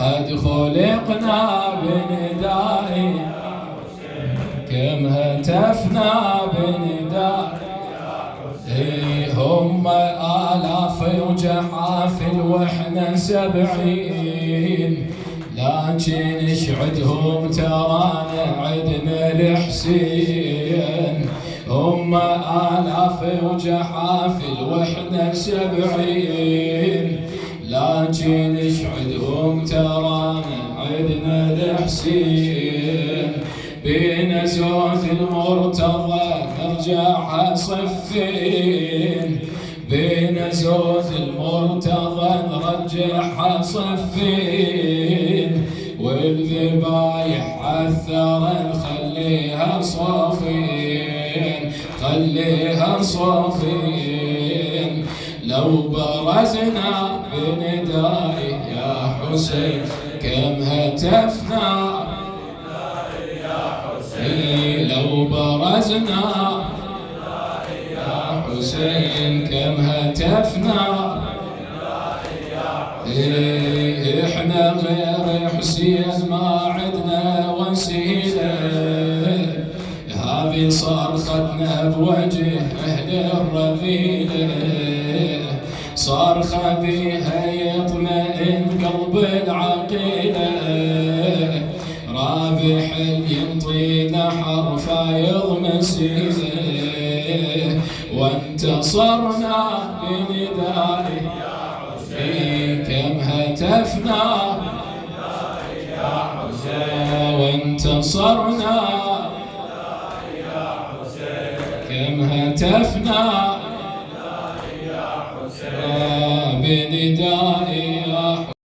قد خلقنا بندائي كم هتفنا بندائي هم آلاف وجحافل واحنا 70 لكن اشعدهم ترانا عدنا الحسين هم آلاف وجحافل واحنا 70 لكن اشعدهم ترانا عدنا الحسين بين زود المرتضى نرجع صفين بين زود المرتضى نرجع صفين والذبايح عالثرى نخليها صافين خليها صافين لو برزنا بندائي يا حسين كم هتفنا لو برزنا يا حسين كم هتفنا احنا غير حسين ما عدنا وسيله هذه صرختنا بوجه اهل الرذيله صرخه بها يطمئن قلب العقيله رابح ينطينا حرفا يغمسيه وانتصرنا بندائه كم هتفنا وانتصرنا كم هتفنا بندائه